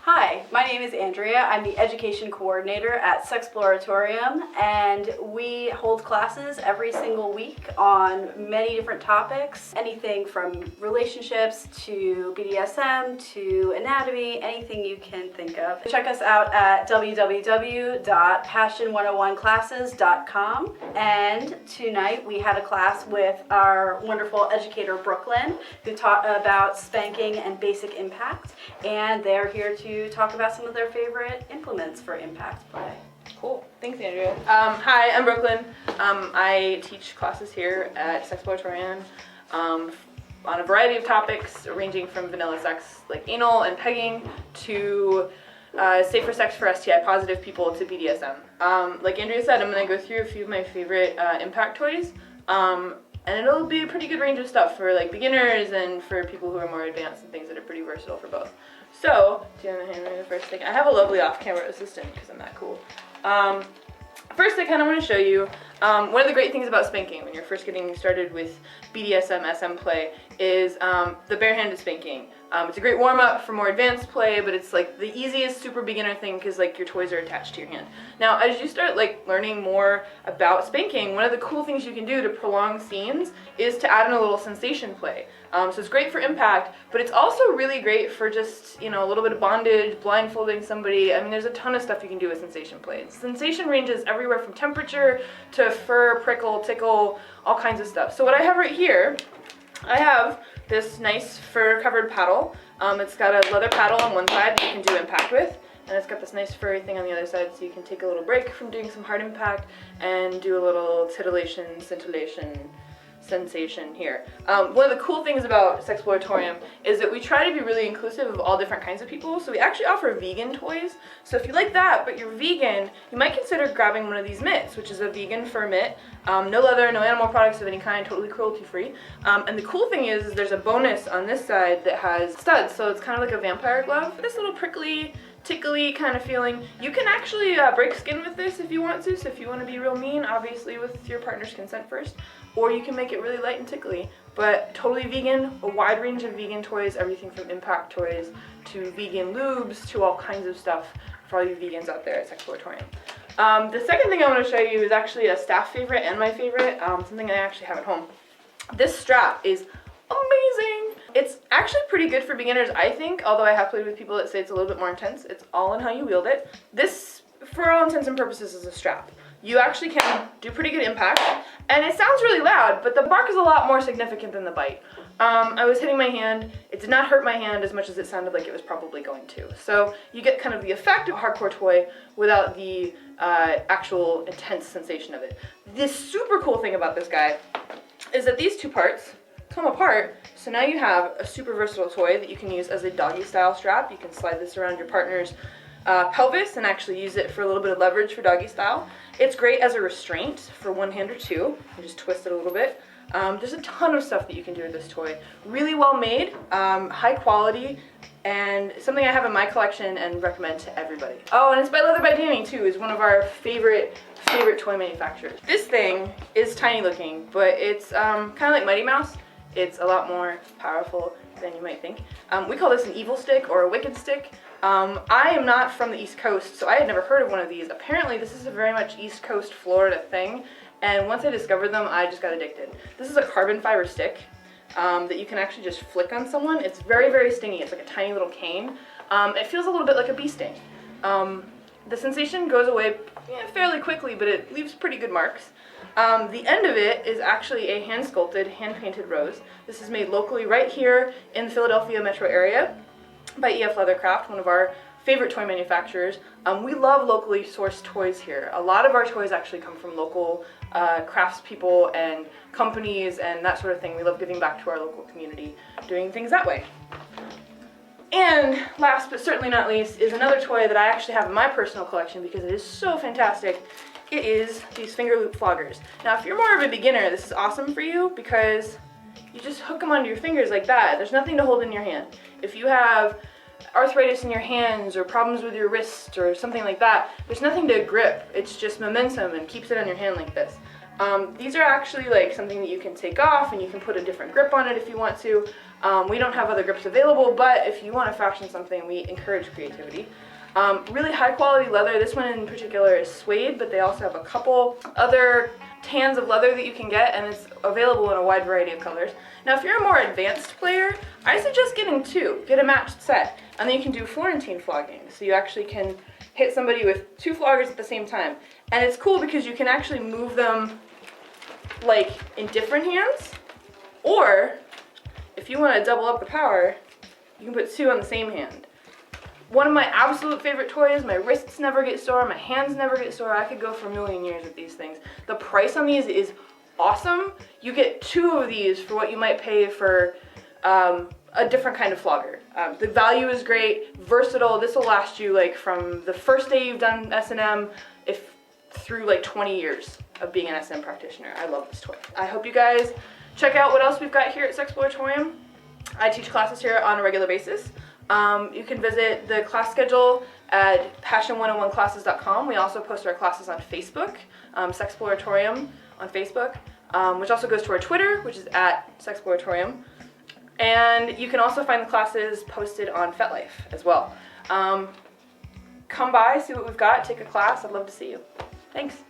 Hi, my name is Andrea. I'm the education coordinator at Sexploratorium, and we hold classes every single week on many different topics, anything from relationships to BDSM to anatomy, anything you can think of. Check us out at www.passion101classes.com, and tonight we had a class with our wonderful educator Brooklyn, who taught about spanking and basic impact, and they're here to talk about some of their favorite implements for impact play. Cool. Thanks, Andrea. Hi, I'm Brooklyn. I teach classes here at Sexploratorium on a variety of topics, ranging from vanilla sex, like anal and pegging, to safer sex for STI-positive people, to BDSM. Like Andrea said, I'm going to go through a few of my favorite impact toys, and it'll be a pretty good range of stuff for like beginners and for people who are more advanced, and things that are pretty versatile for both. So, do you want to hand me the first thing? I have a lovely off-camera assistant because I'm that cool. First, I kind of want to show you one of the great things about spanking when you're first getting started with BDSM, SM play is the barehanded spanking. It's a great warm-up for more advanced play, but it's like the easiest super beginner thing because like your toys are attached to your hand. Now, as you start like learning more about spanking, one of the cool things you can do to prolong scenes is to add in a little sensation play. So it's great for impact, but it's also really great for just, you know, a little bit of bondage, blindfolding somebody. I mean, there's a ton of stuff you can do with sensation play. Sensation ranges everywhere from temperature to fur, prickle, tickle, all kinds of stuff. So what I have right here, I have this nice fur-covered paddle. It's got a leather paddle on one side that you can do impact with, and it's got this nice furry thing on the other side, so you can take a little break from doing some hard impact and do a little titillation, scintillation, sensation here. One of the cool things about Sexploratorium is that we try to be really inclusive of all different kinds of people, so we actually offer vegan toys. So if you like that, but you're vegan, you might consider grabbing one of these mitts, which is a vegan fur mitt. No leather, no animal products of any kind, totally cruelty-free. And the cool thing is there's a bonus on this side that has studs, so it's kind of like a vampire glove. This little prickly, tickly kind of feeling. You can actually break skin with this if you want to, so if you want to be real mean, obviously with your partner's consent first, or you can make it really light and tickly, but totally vegan, a wide range of vegan toys, everything from impact toys to vegan lubes to all kinds of stuff for all you vegans out there at Sexploratorium. The second thing I want to show you is actually a staff favorite and my favorite, something I actually have at home. This strap is amazing. It's actually pretty good for beginners, I think, although I have played with people that say it's a little bit more intense. It's all in how you wield it. This, for all intents and purposes, is a strap. You actually can do pretty good impact, and it sounds really loud, but the bark is a lot more significant than the bite. I was hitting my hand. It did not hurt my hand as much as it sounded like it was probably going to. So you get kind of the effect of a hardcore toy without the actual intense sensation of it. This super cool thing about this guy is that these two parts come apart, so now you have a super versatile toy that you can use as a doggy style strap. You can slide this around your partner's pelvis and actually use it for a little bit of leverage for doggy style. It's great as a restraint for one hand or two. You just twist it a little bit. There's a ton of stuff that you can do with this toy. Really well made, high quality, and something I have in my collection and recommend to everybody. Oh, and it's by Leather by Danny too, is one of our favorite toy manufacturers. This thing is tiny looking, but it's kind of like Mighty Mouse. It's a lot more powerful than you might think. We call this an evil stick or a wicked stick. I am not from the East Coast, so I had never heard of one of these. Apparently this is a very much East Coast Florida thing, and once I discovered them, I just got addicted. This is a carbon fiber stick that you can actually just flick on someone. It's very, very stingy. It's like a tiny little cane. It feels a little bit like a bee sting. The sensation goes away fairly quickly, but it leaves pretty good marks. The end of it is actually a hand-sculpted, hand-painted rose. This is made locally right here in the Philadelphia metro area by EF Leathercraft, one of our favorite toy manufacturers. We love locally sourced toys here. A lot of our toys actually come from local craftspeople and companies and that sort of thing. We love giving back to our local community, doing things that way. And last but certainly not least is another toy that I actually have in my personal collection because it is so fantastic. It is these finger loop floggers. Now if you're more of a beginner, this is awesome for you because you just hook them onto your fingers like that. There's nothing to hold in your hand. If you have arthritis in your hands or problems with your wrist or something like that, there's nothing to grip. It's just momentum and keeps it on your hand like this. These are actually like something that you can take off and you can put a different grip on it if you want to. We don't have other grips available, but if you want to fashion something, we encourage creativity. Really high quality leather. This one in particular is suede, but they also have a couple other tans of leather that you can get, and it's available in a wide variety of colors. Now, if you're a more advanced player, I suggest getting two. Get a matched set, and then you can do Florentine flogging. So you actually can hit somebody with two floggers at the same time. And it's cool because you can actually move them like in different hands, or if you want to double up the power, you can put two on the same hand. One of my absolute favorite toys, my wrists never get sore, my hands never get sore. I could go for a million years with these things. The price on these is awesome. You get two of these for what you might pay for a different kind of flogger. The value is great, versatile. This will last you like from the first day you've done S&M through like 20 years of being an SM practitioner. I love this toy. I hope you guys check out what else we've got here at Sexploratorium. I teach classes here on a regular basis. You can visit the class schedule at passion101classes.com. We also post our classes on Facebook, Sexploratorium on Facebook, which also goes to our Twitter, which is at Sexploratorium. And you can also find the classes posted on FetLife as well. Come by, see what we've got, take a class. I'd love to see you. Thanks.